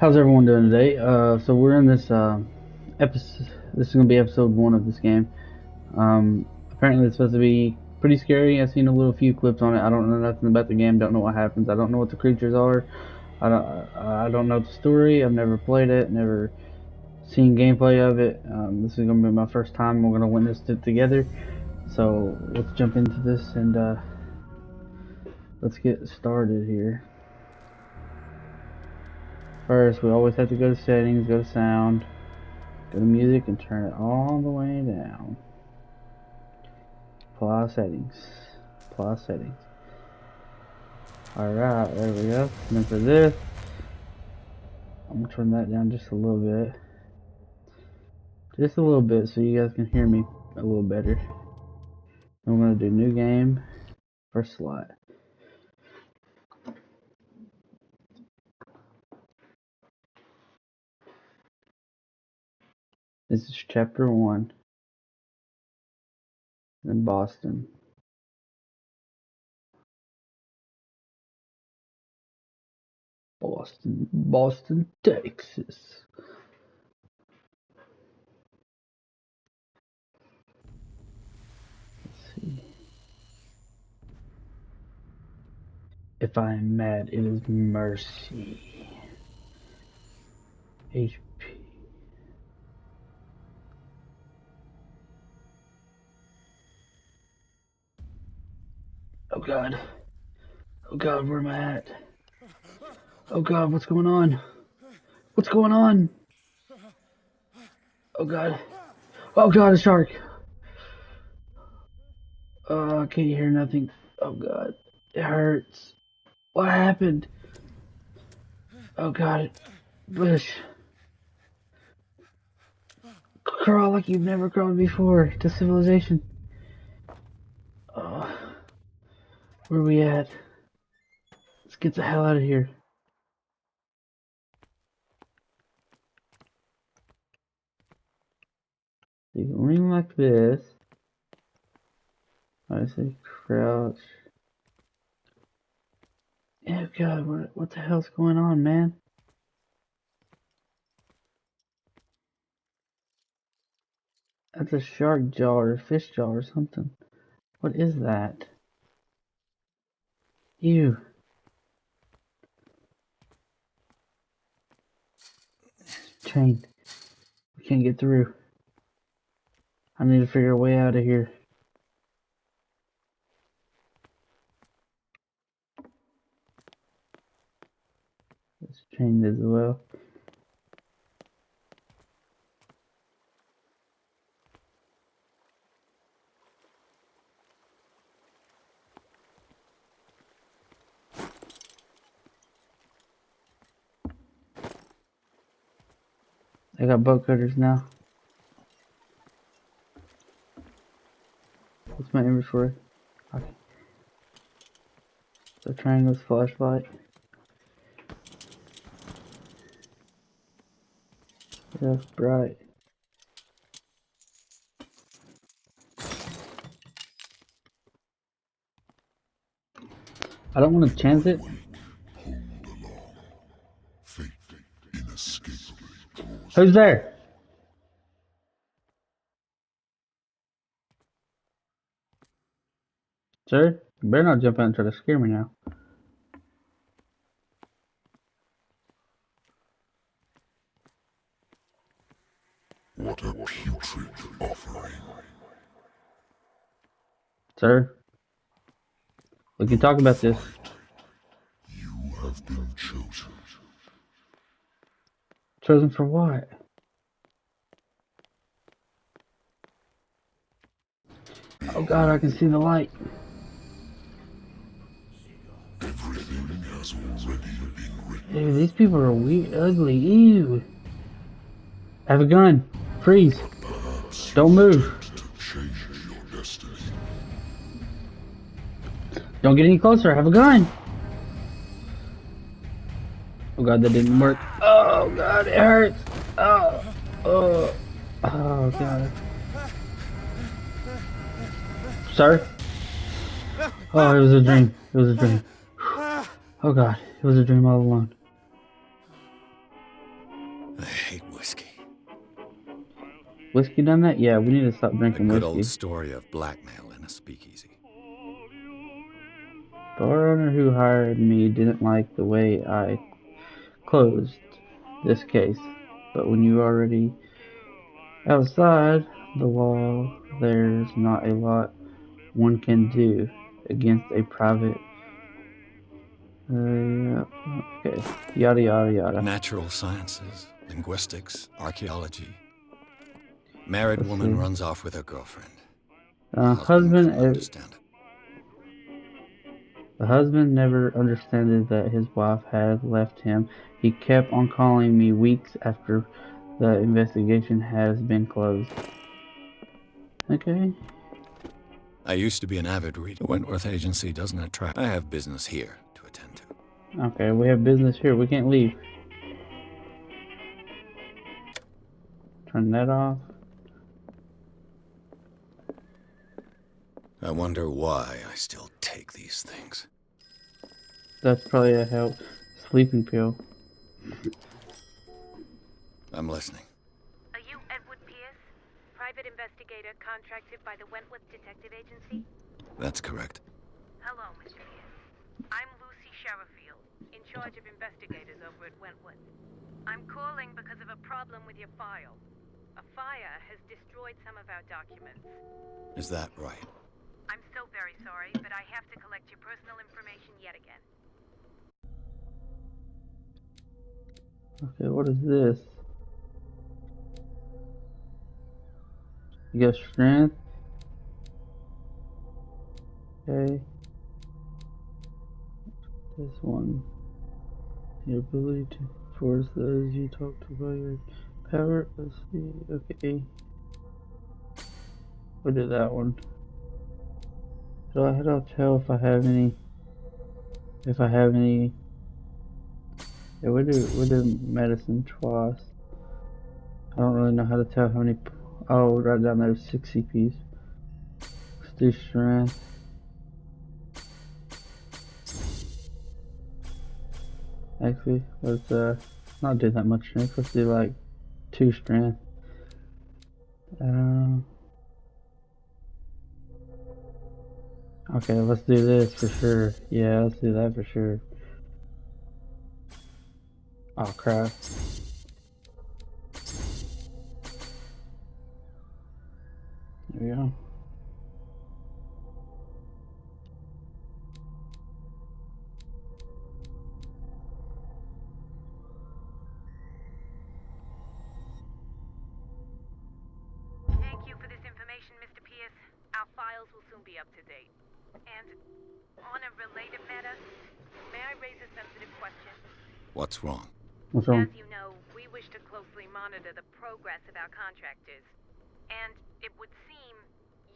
How's everyone doing today? So we're in this episode. This is gonna be episode 1 of this game. Apparently it's supposed to be pretty scary. I've seen a few clips on it. I don't know nothing about the game. Don't know what happens. I don't know what the creatures are. I don't know the story. I've never played it. Never seen gameplay of it. This is gonna be my first time. We're gonna witness it together. So let's jump into this and let's get started here. First, we always have to go to settings, go to sound. Go to music and turn it all the way down. Apply settings. Apply settings. Alright, there we go. And then for this, I'm going to turn that down just a little bit. Just a little bit so you guys can hear me a little better. I'm going to do new game, first slot. This is chapter 1. In Boston. Boston, Texas. Let's see. If I am mad, it is mercy. HP. Oh God. Oh God, where am I at? Oh God, what's going on? What's going on? Oh God. Oh God, a shark. Oh, I can't hear nothing. Oh God, it hurts. What happened? Oh God, Bush. Crawl like you've never crawled before to civilization. Oh, where are we at? Let's get the hell out of here. You can lean like this. I say crouch. Oh God, what the hell's going on, man? That's a shark jaw or a fish jaw or something. What is that? Ew. Chain. We can't get through. I need to figure a way out of here. It's chained as well. I got boat cutters now. What's my inventory? Okay. So triangle's flashlight. Yeah, bright. I don't want to chance it. Who's there? Sir? You better not jump out and try to scare me now. What a putrid offering. Sir? We can talk about this. You have been chosen. Chosen for what? Oh God, I can see the light. Everything has already been written. Dude, these people are weird, ugly. Ew. I have a gun. Freeze. Perhaps Don't move. to change your destiny. Don't get any closer. I have a gun. Oh God, that didn't work. Oh God, it hurts. Oh God. Sir? Oh, it was a dream. It was a dream. Oh God, it was a dream all along. whiskey done that? Yeah, we need to stop A drinking good old whiskey. story of blackmail in a speakeasy. The owner who hired me didn't like the way I closed this case, but when you already outside the law, there's not a lot one can do against a private. Yeah, okay. Yada yada yada. Natural sciences, linguistics, archaeology. Married Let's woman see. runs off with her girlfriend. The husband Husband. couldn't understand it. The husband never understood that his wife had left him. He kept on calling me weeks after the investigation has been closed. Okay. I used to be an avid reader. Wentworth Agency doesn't attract. I have business here to attend to. Okay, we have business here. We can't leave. Turn that off. I wonder why I still take these things. That's probably a help. Sleeping pill. I'm listening. Are you Edward Pierce, private investigator contracted by the Wentworth Detective Agency? That's correct. Hello, Mr. Pierce. I'm Lucy Sherifield, in charge of investigators over at Wentworth. I'm calling because of a problem with your file. A fire has destroyed some of our documents. Is that right? I'm so very sorry, but I have to collect your personal information yet again. Okay, what is this? You got strength. Okay. This one. Your ability to force those you talk to by your power. Let's see. Okay. What did that one? How do I tell if I have any? If I have any? Yeah, we do medicine twice. I don't really know how to tell how many. Oh, right down there, 6 CPs. Let's do strength. Actually, let's not do that much strength. Let's do like 2 strength. Okay, let's do this for sure. Yeah, let's do that for sure. Oh crap. There we go. Thank you for this information, Mr. Pierce. Our files will soon be up to date. And on a related matter, may I raise a sensitive question? What's wrong? What's wrong? As you know, we wish to closely monitor the progress of our contractors. And it would seem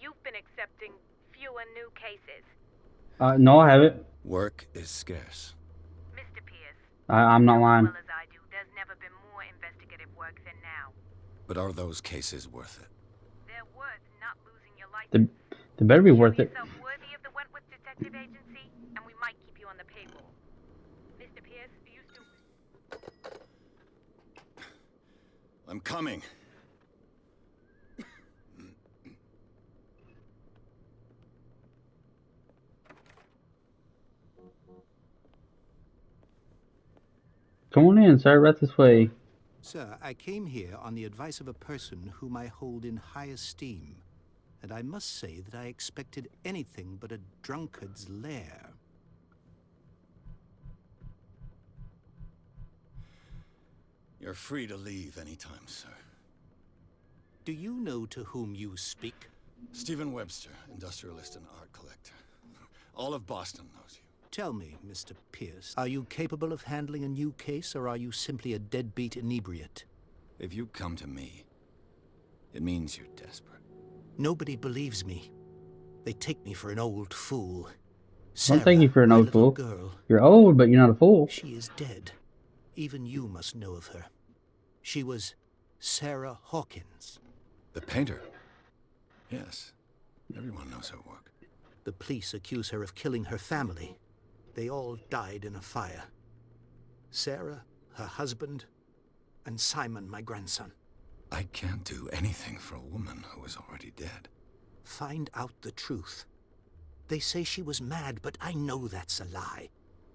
you've been accepting fewer new cases. No, I haven't. Work is scarce. Mr. Pierce, I'm not you know lying. as well as I do, there's never been more investigative work than now. But are those cases worth it? They're worth not losing your license. They better be worth Show it. yourself worthy of the Wentworth Detective Agency, and we might keep you on the payroll. Mr. Pierce, are you still... I'm coming. Come on in, sir. Right this way. Sir, I came here on the advice of a person whom I hold in high esteem, and I must say that I expected anything but a drunkard's lair. You're free to leave anytime, sir. Do you know to whom you speak? Stephen Webster, industrialist and art collector. All of Boston knows you. Tell me, Mr. Pierce, are you capable of handling a new case, or are you simply a deadbeat inebriate? If you come to me, it means you're desperate. Nobody believes me. They take me for an old fool. Don't take you for an my old little fool. girl, You're old, but you're not a fool. she is dead. Even you must know of her. She was Sarah Hawkins. The painter? Yes. Everyone knows her work. The police accuse her of killing her family. They all died in a fire. Sarah, her husband, and Simon, my grandson. I can't do anything for a woman who is already dead. Find out the truth. They say she was mad, but I know that's a lie.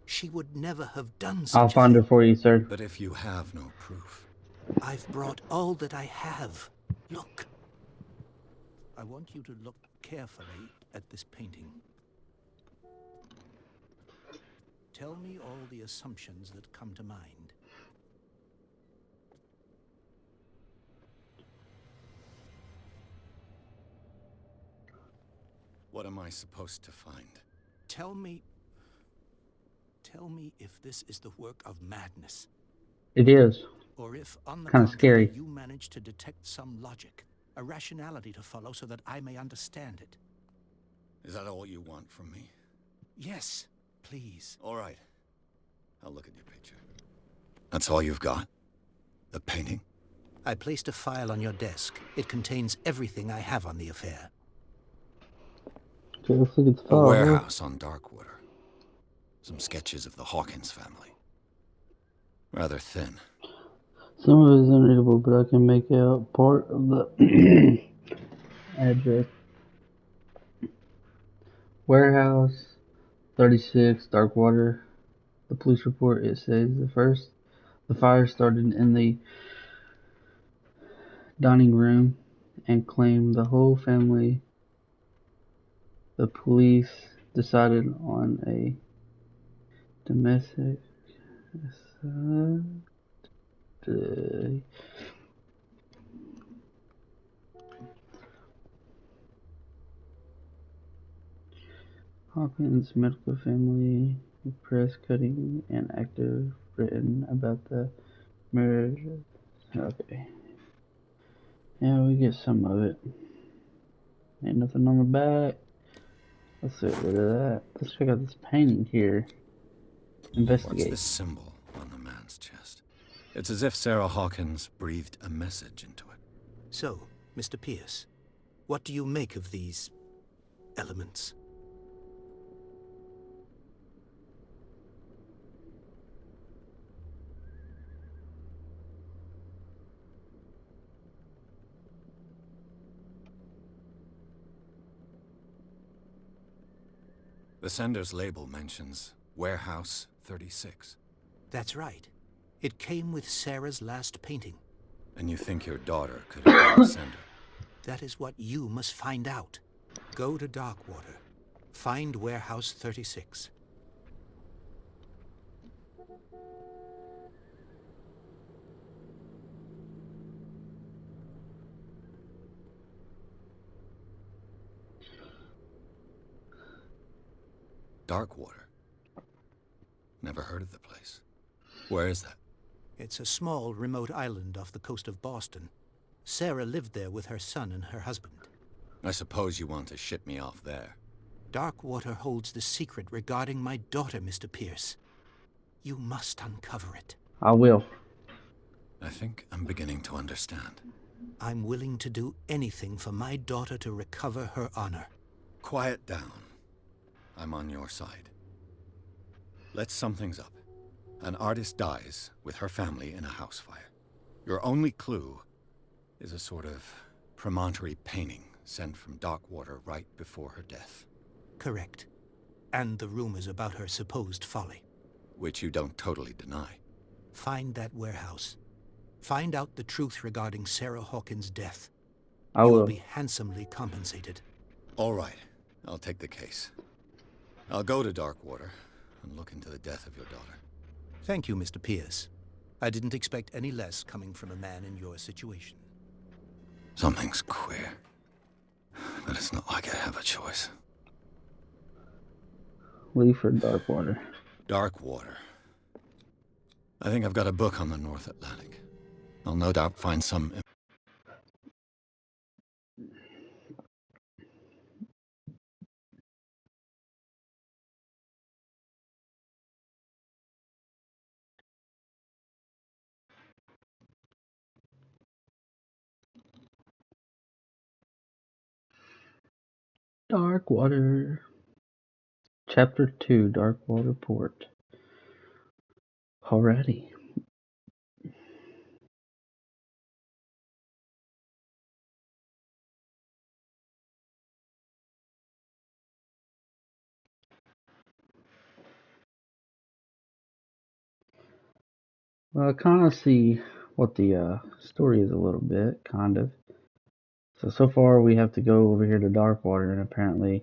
She would never have done such I'll a find her thing. for you, sir. But if you have no proof... I've brought all that I have. Look. I want you to look carefully at this painting. Tell me all the assumptions that come to mind. What am I supposed to find? Tell me if this is the work of madness, It is. or if, on the Kinda contrary, scary. you manage to detect some logic, a rationality to follow so that I may understand it. Is that all you want from me? Yes, please. All right. I'll look at your picture. That's all you've got? The painting? I placed a file on your desk. It contains everything I have on the affair. Okay, let's look at the A file. warehouse on Darkwater. Some sketches of the Hawkins family. Rather thin. Some of it is unreadable, but I can make out part of the address. Warehouse 36, Darkwater. The police report, it says the fire started in the dining room and claimed the whole family. The police decided on a domestic assault. Hawkins medical family press cutting and active written about the marriage. Okay. Yeah, we get some of it. Ain't nothing on the back. Let's get rid of that. Let's check out this painting here. What's Investigate. this symbol on the man's chest? It's as if Sarah Hawkins breathed a message into it. So, Mr. Pierce, what do you make of these elements? The sender's label mentions Warehouse 36. That's right. It came with Sarah's last painting. And you think your daughter could have been the sender? That is what you must find out. Go to Darkwater. Find Warehouse 36. Darkwater? Never heard of the place. Where is that? It's a small, remote island off the coast of Boston. Sarah lived there with her son and her husband. I suppose you want to ship me off there. Darkwater holds the secret regarding my daughter, Mr. Pierce. You must uncover it. I will. I think I'm beginning to understand. I'm willing to do anything for my daughter to recover her honor. Quiet down. I'm on your side. Let's sum things up. An artist dies with her family in a house fire. Your only clue is a sort of promontory painting sent from Darkwater right before her death. Correct. And the rumors about her supposed folly. Which you don't totally deny. Find that warehouse. Find out the truth regarding Sarah Hawkins' death. I You will. will be handsomely compensated. All right, I'll take the case. I'll go to Darkwater and look into the death of your daughter. Thank you, Mr. Pierce. I didn't expect any less coming from a man in your situation. Something's queer. But it's not like I have a choice. Leave for Darkwater. Darkwater. I think I've got a book on the North Atlantic. I'll no doubt find some... Darkwater. Chapter 2, Darkwater Port. Alrighty. Well, I kind of see what the story is a little bit, kind of. So far we have to go over here to Darkwater and apparently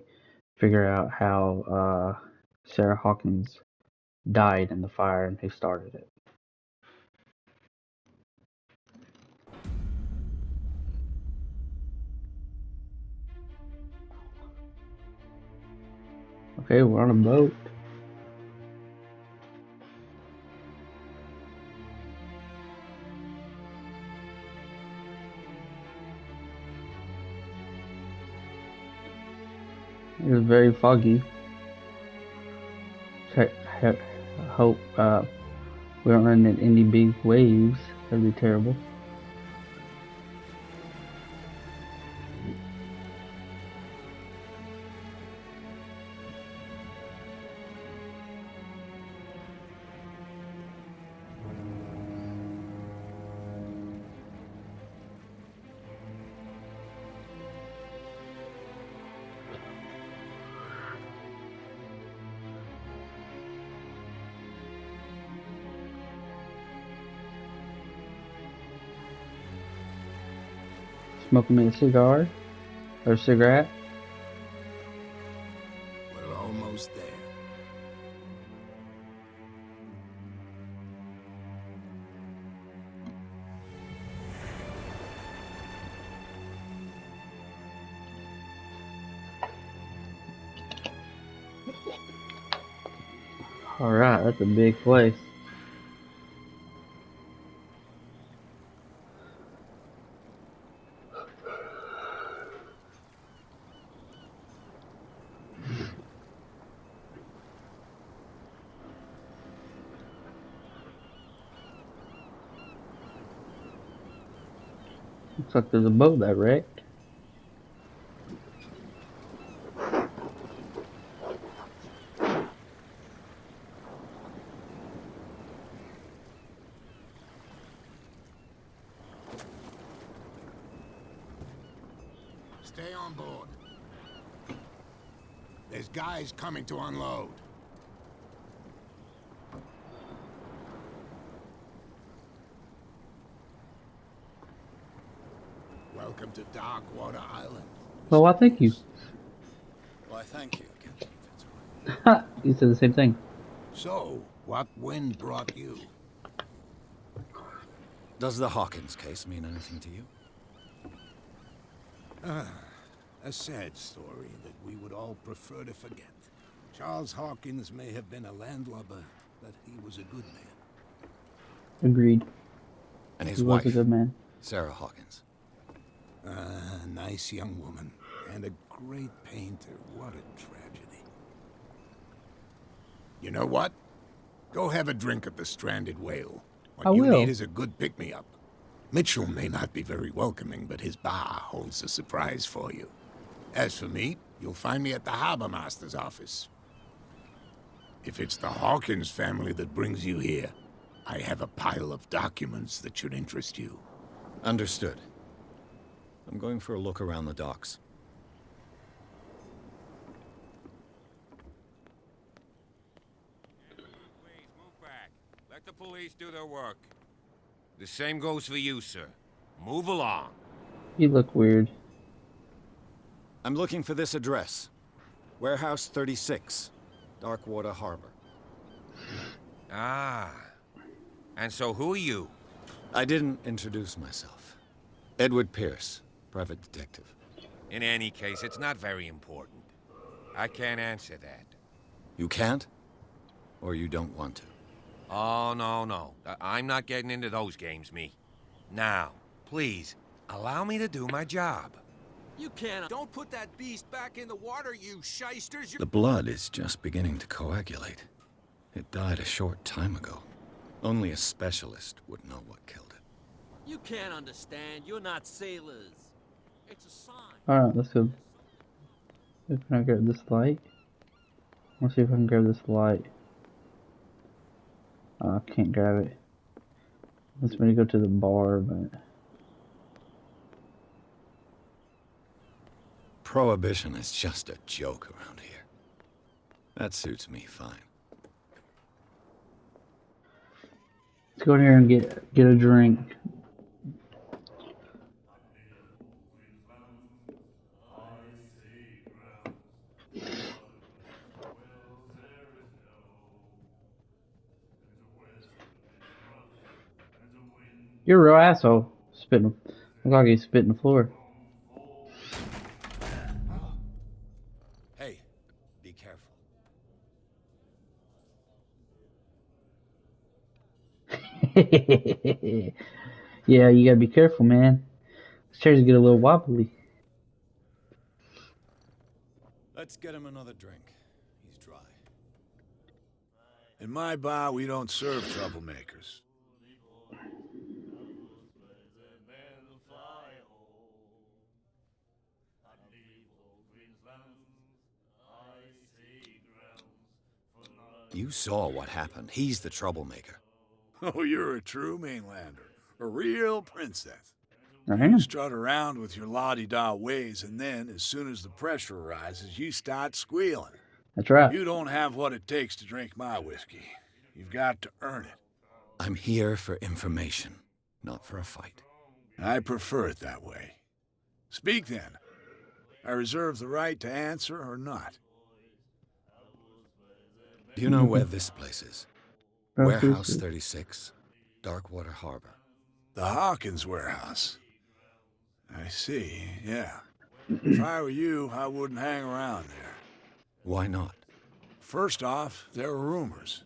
figure out how Sarah Hawkins died in the fire and who started it. Okay, we're on a boat. It's very foggy. Check, hope we don't run into any big waves. That'd be terrible. Smoking me a cigar or cigarette. We're almost there. All right, that's a big place. Looks like there's a boat that wrecked. Stay on board. There's guys coming to unload. Welcome to Darkwater Island. Well, why thank you. Why, thank you, Captain Fitzroy. You said the same thing. So, what wind brought you? Does the Hawkins case mean anything to you? A sad story that we would all prefer to forget. Charles Hawkins may have been a landlubber, but he was a good man. Agreed. And his He was wife, a good man. Sarah Hawkins. A nice young woman, and a great painter. What a tragedy. You know what? Go have a drink at the Stranded Whale. What I you will. need is a good pick-me-up. Mitchell may not be very welcoming, but his bar holds a surprise for you. As for me, you'll find me at the Harbor Master's office. If it's the Hawkins family that brings you here, I have a pile of documents that should interest you. Understood. I'm going for a look around the docks. Please, move back. Let the police do their work. The same goes for you, sir. Move along. You look weird. I'm looking for this address. Warehouse 36, Darkwater Harbor. Ah. And so who are you? I didn't introduce myself. Edward Pierce, private detective. In any case, it's not very important. I can't answer that. You can't? Or you don't want to? Oh, no. I'm not getting into those games, me. Now, please, allow me to do my job. You can't. Don't put that beast back in the water, you shysters. The blood is just beginning to coagulate. It died a short time ago. Only a specialist would know what killed it. You can't understand. You're not sailors. It's a sign. Alright, let's go. Can I grab this light? Let's see if I can grab this light. I can't grab it. Let's maybe go to the bar, but... Prohibition is just a joke around here. That suits me fine. Let's go in here and get a drink. You're a real asshole. Spitting. Looks like he's spitting the floor. Hey, be careful. Yeah, you gotta be careful, man. These chairs get a little wobbly. Let's get him another drink. He's dry. In my bar, we don't serve troublemakers. You saw what happened. He's the troublemaker. Oh, you're a true mainlander. A real princess. I You am. strut around with your la-di-da ways, and then, as soon as the pressure rises, you start squealing. That's right. You don't have what it takes to drink my whiskey. You've got to earn it. I'm here for information, not for a fight. I prefer it that way. Speak then. I reserve the right to answer or not. Do you know where this place is? Warehouse 36, Darkwater Harbor. The Hawkins warehouse. I see, yeah. If I were you, I wouldn't hang around there. Why not? First off, there are rumors.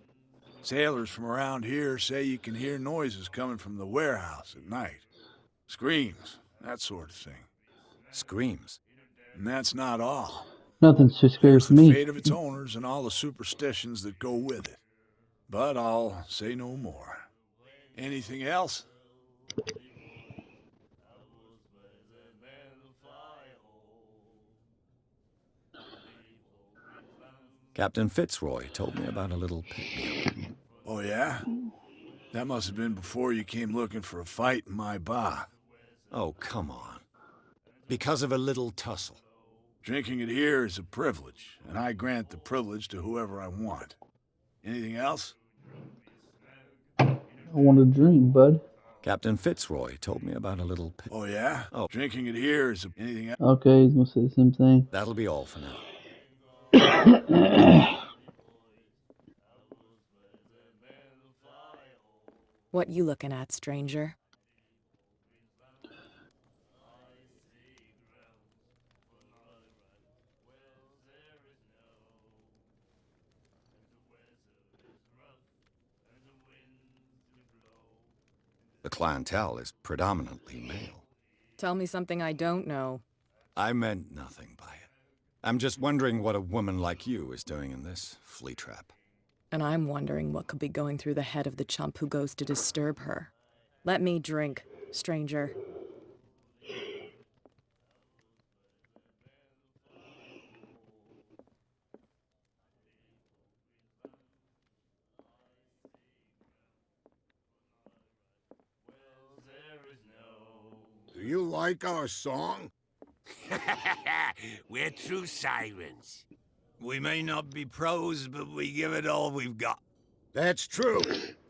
Sailors from around here say you can hear noises coming from the warehouse at night. Screams, that sort of thing. Screams. And that's not all. Nothing's too scary There's for the me. fate of its owners and all the superstitions that go with it. But I'll say no more. Anything else? Captain Fitzroy told me about a little pick-me-up. Oh, yeah? That must have been before you came looking for a fight in my bar. Oh, come on. Because of a little tussle. Drinking it here is a privilege, and I grant the privilege to whoever I want. Anything else? I want a drink, bud. Captain Fitzroy told me about a little pick. Oh, yeah? Oh. Drinking it here is anything else? Okay, he's gonna say the same thing. That'll be all for now. What you looking at, stranger? The clientele is predominantly male. Tell me something I don't know. I meant nothing by it. I'm just wondering what a woman like you is doing in this flea trap. And I'm wondering what could be going through the head of the chump who goes to disturb her. Let me drink, stranger. Do you like our song? We're true sirens. We may not be pros, but we give it all we've got. That's true.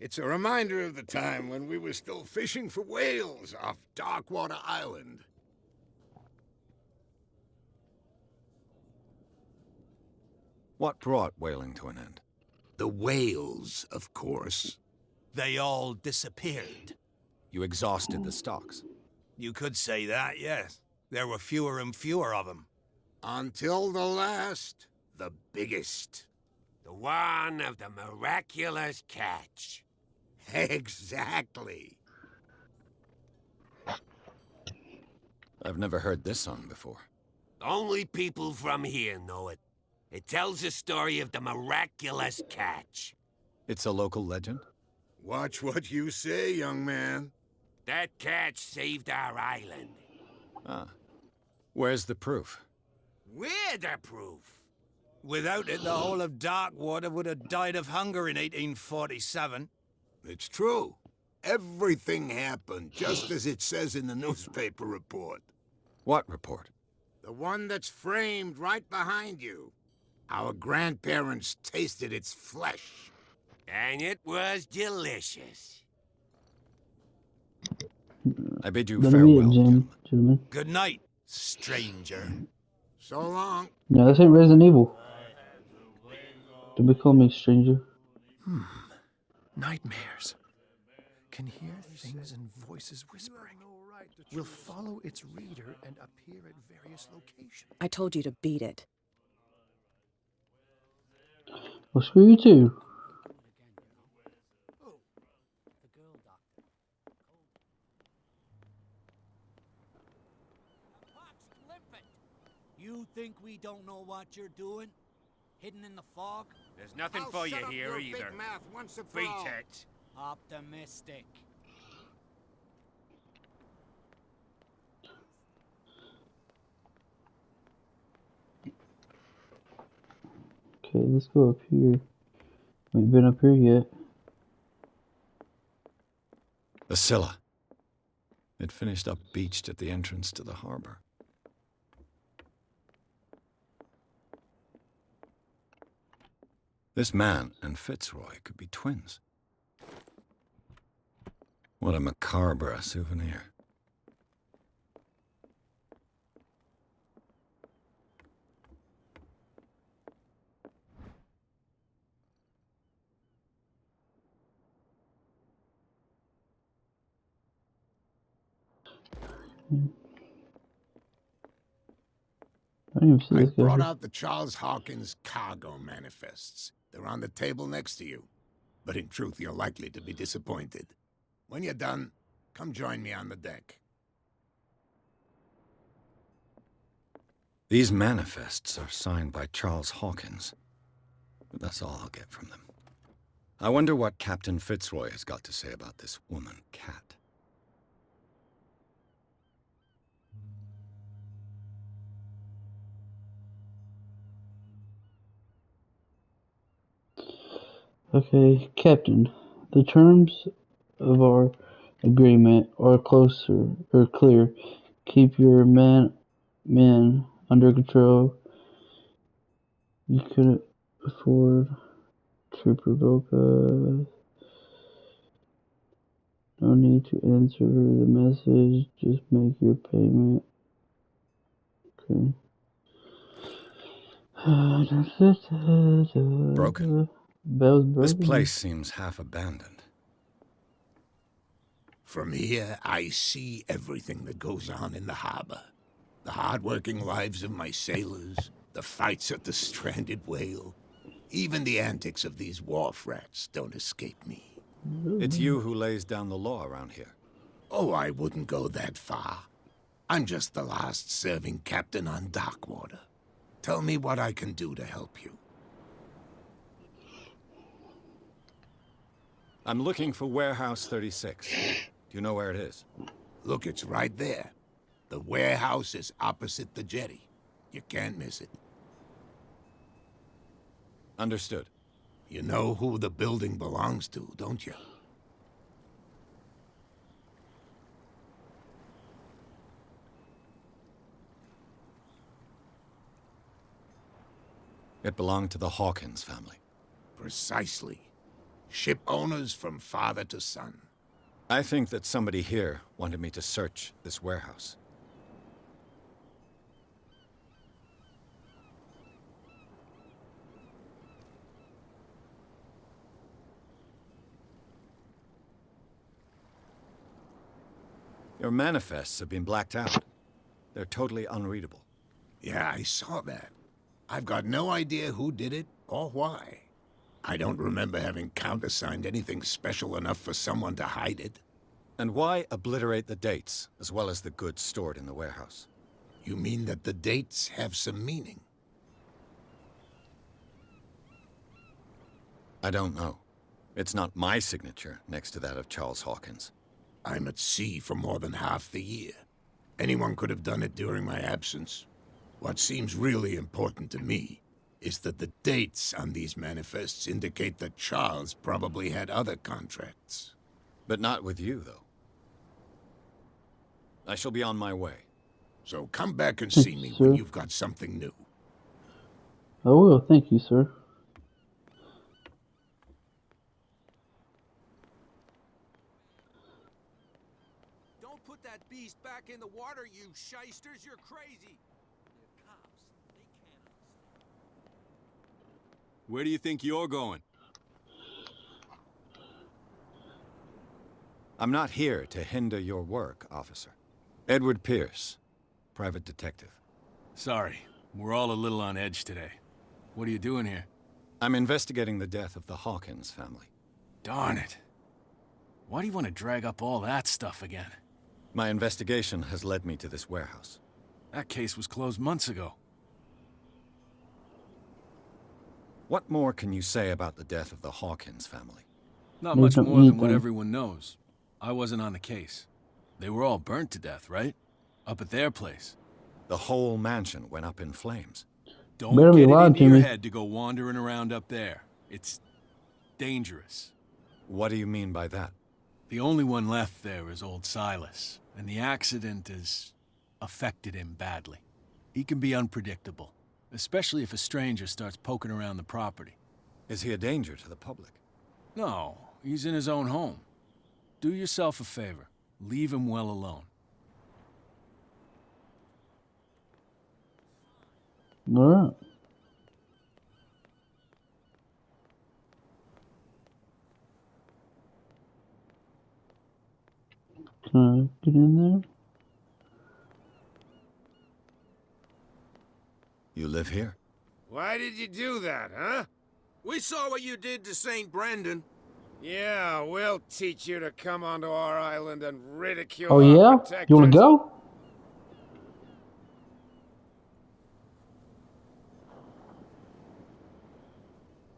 It's a reminder of the time when we were still fishing for whales off Darkwater Island. What brought whaling to an end? The whales, of course. They all disappeared. You exhausted the stocks. You could say that, yes. There were fewer and fewer of them. Until the last, the biggest. The one of the miraculous catch. Exactly. I've never heard this song before. Only people from here know it. It tells the story of the miraculous catch. It's a local legend? Watch what you say, young man. That catch saved our island. Ah. Where's the proof? We're the proof. Without it, the whole of Darkwater would have died of hunger in 1847. It's true. Everything happened just as it says in the newspaper report. What report? The one that's framed right behind you. Our grandparents tasted its flesh. And it was delicious. I bid you That'll be it, farewell, gentlemen. Good night, stranger. So long. No, this ain't Resident Evil. Don't be calling me stranger. Nightmares. Can hear things and voices whispering. Will follow its reader and appear at various locations. I told you to beat it. Well, screw you too. You think we don't know what you're doing? Hidden in the fog? There's nothing for you here either. Beat it. Optimistic. Okay, let's go up here. We ain't been up here yet. The Scylla. It finished up beached at the entrance to the harbor. This man and Fitzroy could be twins. What a macabre souvenir. I didn't even see I this guy. brought out the Charles Hawkins cargo manifests. They're on the table next to you. But in truth, you're likely to be disappointed. When you're done, come join me on the deck. These manifests are signed by Charles Hawkins. But that's all I'll get from them. I wonder what Captain Fitzroy has got to say about this woman, Cat. Okay, Captain. The terms of our agreement are clear. Keep your men under control. You couldn't afford to provoke us. No need to answer the message. Just make your payment. Okay. Broken. Bell's broken. This place seems half abandoned. From here, I see everything that goes on in the harbor. The hard-working lives of my sailors, the fights at the stranded whale. Even the antics of these wharf rats don't escape me. It's you who lays down the law around here. Oh, I wouldn't go that far. I'm just the last serving captain on Darkwater. Tell me what I can do to help you. I'm looking for Warehouse 36. Do you know where it is? Look, it's right there. The warehouse is opposite the jetty. You can't miss it. Understood. You know who the building belongs to, don't you? It belonged to the Hawkins family. Precisely. Ship owners from father to son. I think that somebody here wanted me to search this warehouse. Your manifests have been blacked out. They're totally unreadable. Yeah, I saw that. I've got no idea who did it or why. I don't remember having countersigned anything special enough for someone to hide it. And why obliterate the dates, as well as the goods stored in the warehouse? You mean that the dates have some meaning? I don't know. It's not my signature next to that of Charles Hawkins. I'm at sea for more than half the year. Anyone could have done it during my absence. What seems really important to me is that the dates on these manifests indicate that Charles probably had other contracts. But not with you, though. I shall be on my way. So come back and see me when you've got something new. I will, thank you, sir. Don't put that beast back in the water, you shysters. You're crazy. They're cops. They can't understand. Where do you think you're going? I'm not here to hinder your work, officer. Edward Pierce, private detective. Sorry, we're all a little on edge today. What are you doing here? I'm investigating the death of the Hawkins family. Darn it. Why do you want to drag up all that stuff again? My investigation has led me to this warehouse. That case was closed months ago. What more can you say about the death of the Hawkins family? Not much more than what everyone knows. I wasn't on the case. They were all burnt to death, right? Up at their place. The whole mansion went up in flames. Don't Better be get it loud, into your Jimmy. head to go wandering around up there. It's dangerous. What do you mean by that? The only one left there is old Silas, and the accident has affected him badly. He can be unpredictable, especially if a stranger starts poking around the property. Is he a danger to the public? No, he's in his own home. Do yourself a favor. Leave him well alone. Alright. Can I get in there? You live here? Why did you do that, huh? We saw what you did to St. Brendan. Yeah, we'll teach you to come onto our island and ridicule Oh our yeah? protectors. You wanna go?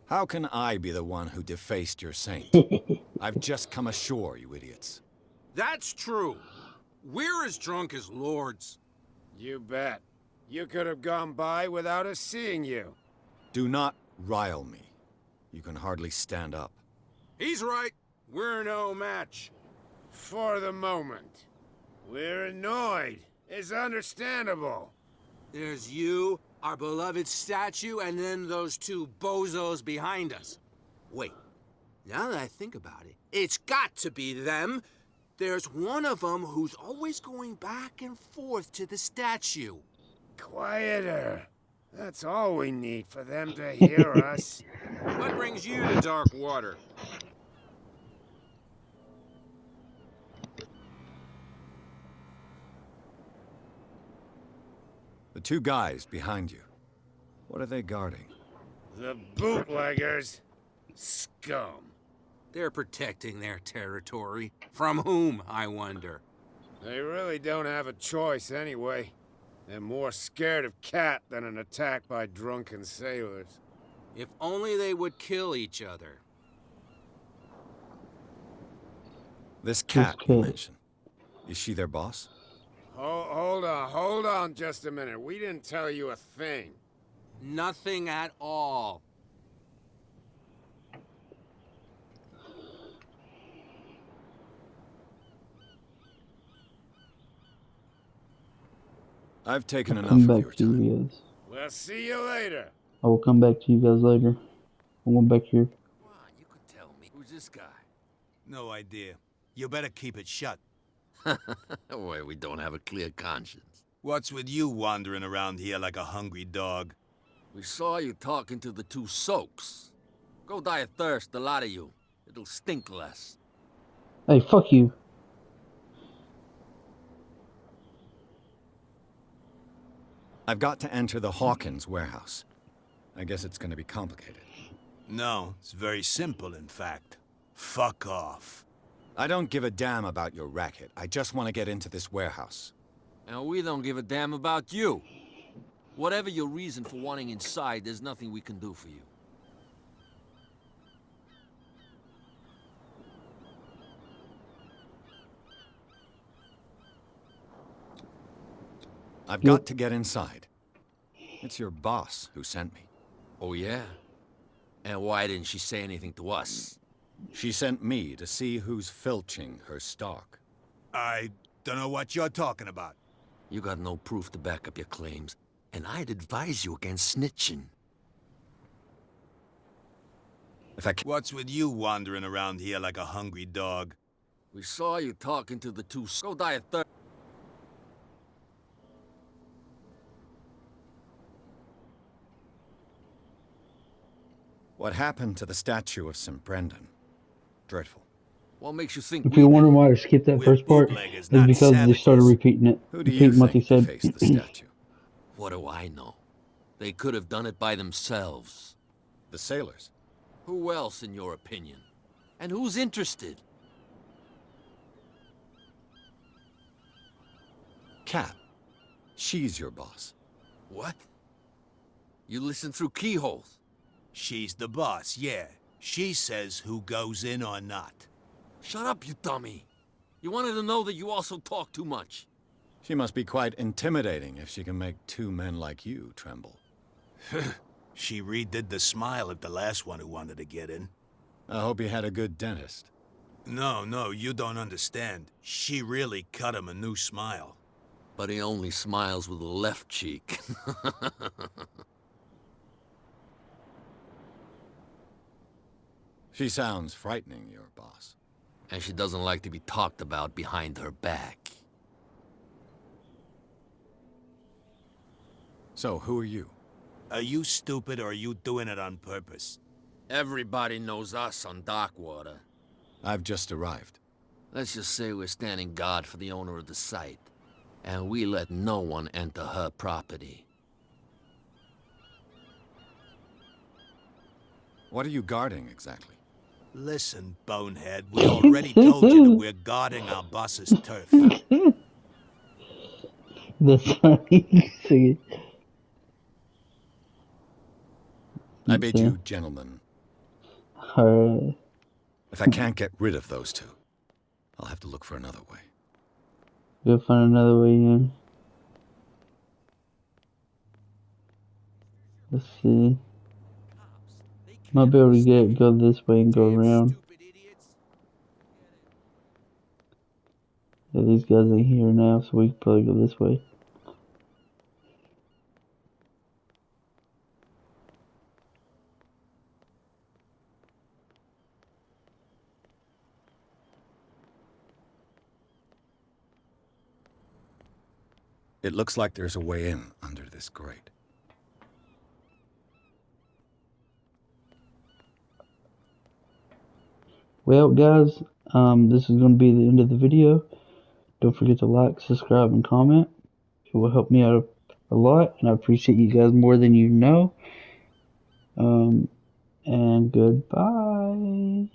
How can I be the one who defaced your saint? I've just come ashore, you idiots. That's true. We're as drunk as lords. You bet. You could have gone by without us seeing you. Do not rile me. You can hardly stand up. He's right. We're no match. For the moment. We're annoyed. It's understandable. There's you, our beloved statue, and then those two bozos behind us. Wait, now that I think about it, it's got to be them. There's one of them who's always going back and forth to the statue. Quieter. That's all we need for them to hear us. What brings you to dark water? The two guys behind you. What are they guarding? The bootleggers. Scum. They're protecting their territory. From whom, I wonder? They really don't have a choice anyway. They're more scared of Cat than an attack by drunken sailors. If only they would kill each other. This cat you mentioned. Is she their boss? Hold on just a minute. We didn't tell you a thing. Nothing at all. I've taken enough Come of back your to time. you guys. We'll see you later. I will come back to you guys later. I went back here. Why, you could tell me. Who's this guy? No idea. You better keep it shut. Why, we don't have a clear conscience. What's with you wandering around here like a hungry dog? We saw you talking to the two soaks. Go die of thirst, the lot of you. It'll stink less. Hey, fuck you. I've got to enter the Hawkins warehouse. I guess it's going to be complicated. No, it's very simple, in fact. Fuck off. I don't give a damn about your racket. I just want to get into this warehouse. And we don't give a damn about you. Whatever your reason for wanting inside, there's nothing we can do for you. I've got to get inside. It's your boss who sent me. Oh, yeah? And why didn't she say anything to us? She sent me to see who's filching her stock. I don't know what you're talking about. You got no proof to back up your claims, and I'd advise you against snitching. If I What's with you wandering around here like a hungry dog? We saw you talking to the two. Go die a third. What happened to the statue of St. Brendan? Dreadful. What makes you think If you're wondering why I skipped that We're first part, bootleggers, it's not because they started savages. repeating it. Who do you Repeating what they think said. defaced the statue? What do I know? They could have done it by themselves. The sailors. Who else, in your opinion? And who's interested? Kat. She's your boss. What? You listen through keyholes. She's the boss, yeah. She says who goes in or not. Shut up, you dummy. You wanted to know that you also talk too much. She must be quite intimidating if she can make two men like you tremble. She redid the smile at the last one who wanted to get in. I hope you had a good dentist. No, you don't understand. She really cut him a new smile. But he only smiles with the left cheek. She sounds frightening, your boss. And she doesn't like to be talked about behind her back. So, who are you? Are you stupid or are you doing it on purpose? Everybody knows us on Darkwater. I've just arrived. Let's just say we're standing guard for the owner of the site. And we let no one enter her property. What are you guarding, exactly? Listen, bonehead, we already told you that we're guarding our boss's turf. That's funny. See? I bid you, gentlemen. If I can't get rid of those two, I'll have to look for another way. Go find another way in. Let's see. Might be able to go this way and go around. Yeah, these guys ain't here now, so we can probably go this way. It looks like there's a way in under this grate. Well, guys, this is going to be the end of the video. Don't forget to like, subscribe, and comment. It will help me out a lot, and I appreciate you guys more than you know. And goodbye.